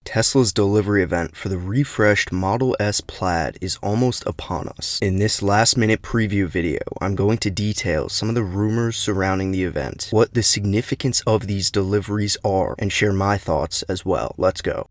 Tesla's delivery event for the refreshed Model S Plaid is almost upon us. In this last-minute preview video, I'm going to detail some of the rumors surrounding the event, what the significance of these deliveries are, and share my thoughts as well. Let's go.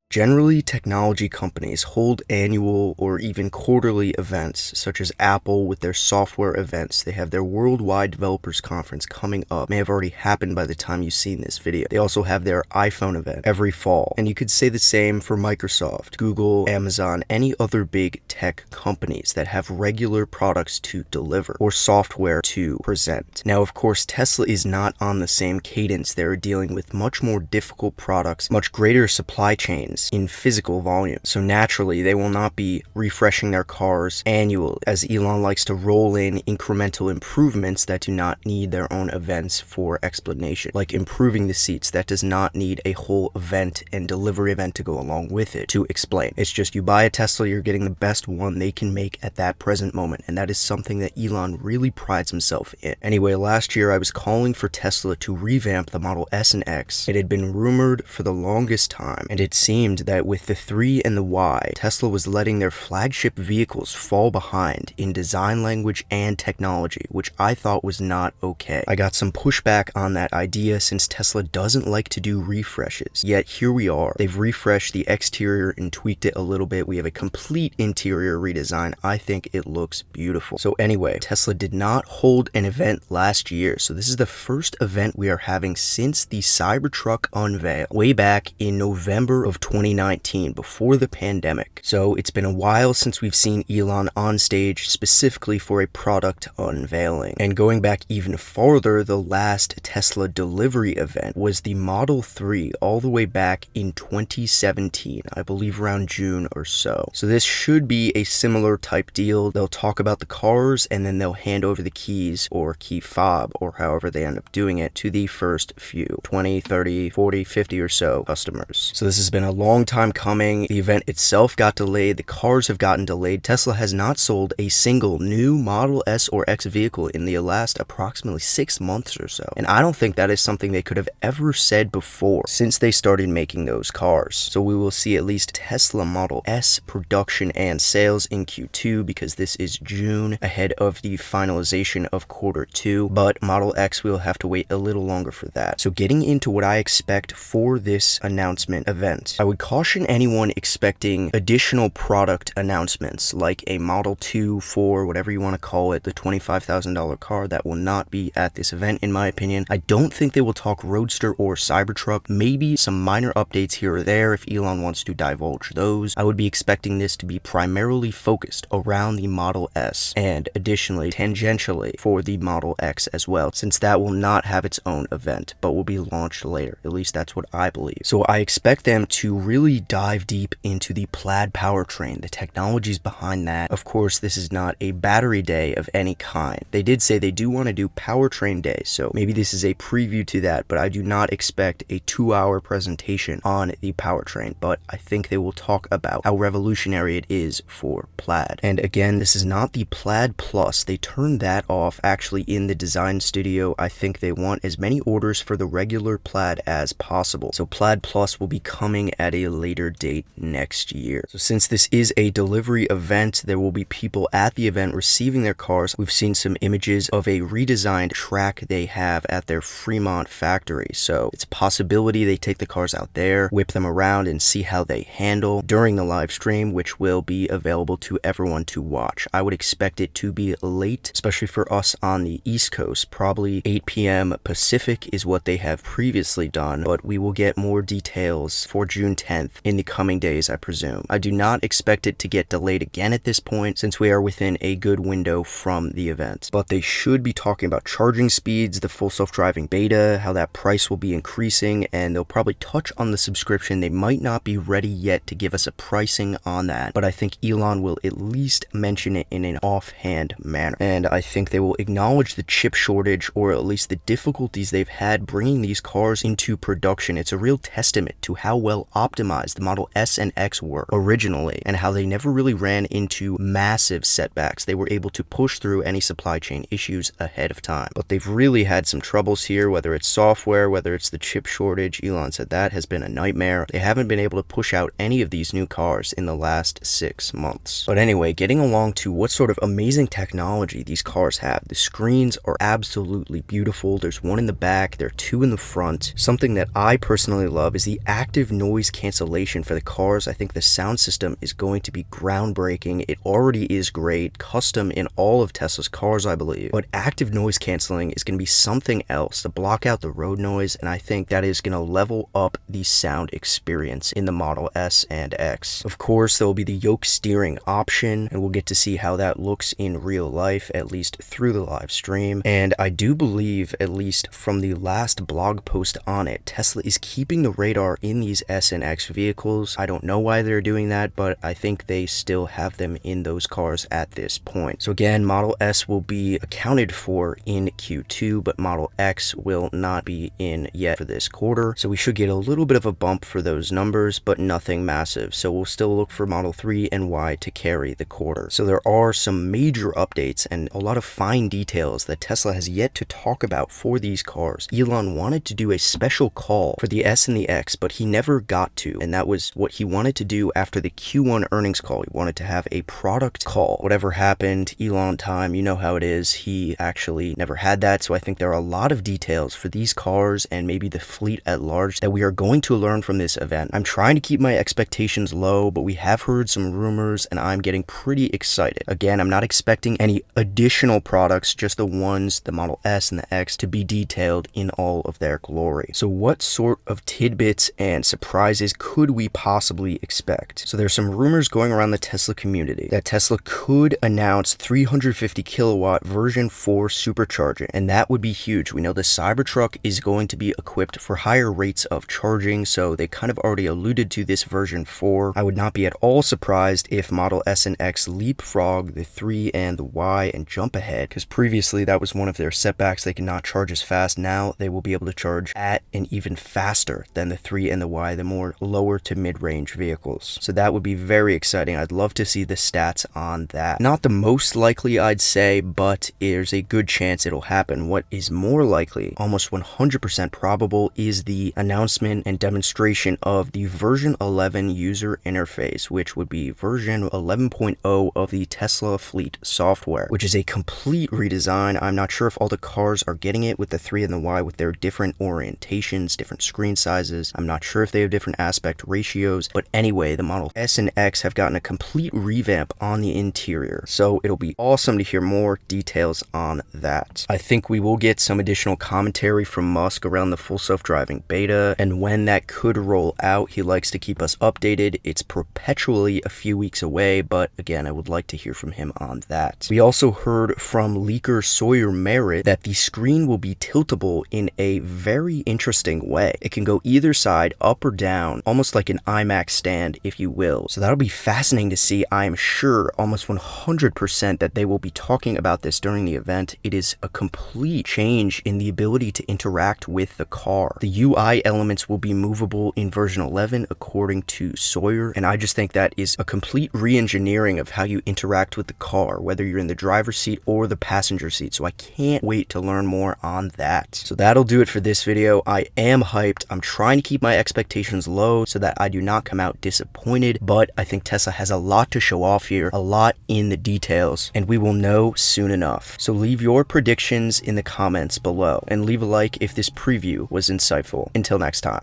Generally, technology companies hold annual or even quarterly events, such as Apple with their software events. They have their Worldwide Developers Conference coming up. May have already happened by the time you've seen this video. They also have their iPhone event every fall. And you could say the same for Microsoft, Google, Amazon, any other big tech companies that have regular products to deliver or software to present. Now, of course, Tesla is not on the same cadence. They're dealing with much more difficult products, much greater supply chains in physical volume. So naturally, they will not be refreshing their cars annually, as Elon likes to roll in incremental improvements that do not need their own events for explanation. Like improving the seats, that does not need a whole event and delivery event to go along with it to explain. It's just you buy a Tesla, you're getting the best one they can make at that present moment, and that is something that Elon really prides himself in. Anyway, last year I was calling for Tesla to revamp the Model S and X. It had been rumored for the longest time, and it seemed that with the 3 and the Y, Tesla was letting their flagship vehicles fall behind in design language and technology, which I thought was not okay. I got some pushback on that idea since Tesla doesn't like to do refreshes, yet here we are. They've refreshed the exterior and tweaked it a little bit. We have a complete interior redesign. I think it looks beautiful. So anyway, Tesla did not hold an event last year, so this is the first event we are having since the Cybertruck unveil way back in November of 2019, before the pandemic. So it's been a while since we've seen Elon on stage specifically for a product unveiling. And going back even farther, the last Tesla delivery event was the Model 3 all the way back in 2017, I believe around June or so. So this should be a similar type deal. They'll talk about the cars and then they'll hand over the keys or key fob or however they end up doing it to the first few 20, 30, 40, 50 or so customers. So this has been a long time coming. The event itself got delayed. The cars have gotten delayed. Tesla has not sold a single new Model S or X vehicle in the last approximately 6 months or so. And I don't think that is something they could have ever said before since they started making those cars. So we will see at least Tesla Model S production and sales in Q2 because this is June ahead of the finalization of Q2. But Model X, we'll have to wait a little longer for that. So getting into what I expect for this announcement event, I would caution anyone expecting additional product announcements like a Model 2, 4, whatever you want to call it, the $25,000 car. That will not be at this event in my opinion. I don't think they will talk Roadster or Cybertruck, maybe some minor updates here or there if Elon wants to divulge those. I would be expecting this to be primarily focused around the Model S and additionally tangentially for the Model X as well, since that will not have its own event but will be launched later. At least that's what I believe. So I expect them to really dive deep into the Plaid powertrain, the technologies behind that. Of course, this is not a battery day of any kind. They did say they do want to do powertrain day, so maybe this is a preview to that, but I do not expect a 2-hour presentation on the powertrain, but I think they will talk about how revolutionary it is for Plaid. And again, this is not the Plaid Plus. They turned that off actually in the design studio. I think they want as many orders for the regular Plaid as possible. So Plaid Plus will be coming at a later date next year. So since this is a delivery event, there will be people at the event receiving their cars. We've seen some images of a redesigned track they have at their Fremont factory. So it's a possibility they take the cars out there, whip them around and see how they handle during the live stream, which will be available to everyone to watch. I would expect it to be late, especially for us on the East Coast. Probably 8 p.m. Pacific is what they have previously done, but we will get more details for June 10th in the coming days, I presume. I do not expect it to get delayed again at this point since we are within a good window from the event. But they should be talking about charging speeds, the full self-driving beta, how that price will be increasing, and they'll probably touch on the subscription. They might not be ready yet to give us a pricing on that, but I think Elon will at least mention it in an offhand manner. And I think they will acknowledge the chip shortage, or at least the difficulties they've had bringing these cars into production. It's a real testament to how well optimized optimized the Model S and X were originally, and how they never really ran into massive setbacks. They were able to push through any supply chain issues ahead of time. But they've really had some troubles here, whether it's software, whether it's the chip shortage. Elon said that has been a nightmare. They haven't been able to push out any of these new cars in the last 6 months. But anyway, getting along to what sort of amazing technology these cars have. The screens are absolutely beautiful. There's one in the back, there are two in the front. Something that I personally love is the active noise cancellation for the cars. I think the sound system is going to be groundbreaking. It already is great, custom in all of Tesla's cars, I believe. But active noise canceling is going to be something else to block out the road noise, and I think that is going to level up the sound experience in the Model S and X. Of course, there will be the yoke steering option, and we'll get to see how that looks in real life, at least through the live stream. And I do believe, at least from the last blog post on it, Tesla is keeping the radar in these S and X vehicles. I don't know why they're doing that, but I think they still have them in those cars at this point. So again, Model S will be accounted for in Q2, but Model X will not be in yet for this quarter. So we should get a little bit of a bump for those numbers, but nothing massive. So we'll still look for Model 3 and Y to carry the quarter. So there are some major updates and a lot of fine details that Tesla has yet to talk about for these cars. Elon wanted to do a special call for the S and the X, but he never got to, and that was what he wanted to do after the Q1 earnings call. He wanted to have a product call. Whatever happened, Elon time, you know how it is. He actually never had that, so I think there are a lot of details for these cars and maybe the fleet at large that we are going to learn from this event. I'm trying to keep my expectations low, but we have heard some rumors and I'm getting pretty excited. Again, I'm not expecting any additional products, just the ones, the Model S and the X, to be detailed in all of their glory. So what sort of tidbits and surprises could we possibly expect? So there's some rumors going around the Tesla community that Tesla could announce 350 kilowatt version 4 supercharging, and that would be huge. We know the Cybertruck is going to be equipped for higher rates of charging, so they kind of already alluded to this version 4. I would not be at all surprised if Model S and X leapfrog the 3 and the Y and jump ahead, because previously that was one of their setbacks. They cannot charge as fast. Now they will be able to charge at and even faster than the 3 and the Y, the more lower to mid-range vehicles. So that would be very exciting. I'd love to see the stats on that. Not the most likely, I'd say, but there's a good chance it'll happen. What is more likely, almost 100% probable, is the announcement and demonstration of the version 11 user interface, which would be version 11.0 of the Tesla fleet software, which is a complete redesign. I'm not sure if all the cars are getting it with the 3 and the Y with their different orientations, different screen sizes. I'm not sure if they have different aspect ratios, but anyway, the Model S and X have gotten a complete revamp on the interior. So it'll be awesome to hear more details on that. I think we will get some additional commentary from Musk around the full self-driving beta and when that could roll out. He likes to keep us updated. It's perpetually a few weeks away, but again, I would like to hear from him on that. We also heard from leaker Sawyer Merritt that the screen will be tiltable in a very interesting way. It can go either side, up or down, almost like an iMac stand, if you will. So that'll be fascinating to see. I am sure almost 100% that they will be talking about this during the event. It is a complete change in the ability to interact with the car. The UI elements will be movable in version 11 according to Sawyer, and I just think that is a complete re-engineering of how you interact with the car, whether you're in the driver's seat or the passenger seat. So I can't wait to learn more on that. So that'll do it for this video. I am hyped. I'm trying to keep my expectations low so that I do not come out disappointed, but I think Tesla has a lot to show off here, a lot in the details, and we will know soon enough. So leave your predictions in the comments below and leave a like if this preview was insightful. Until next time.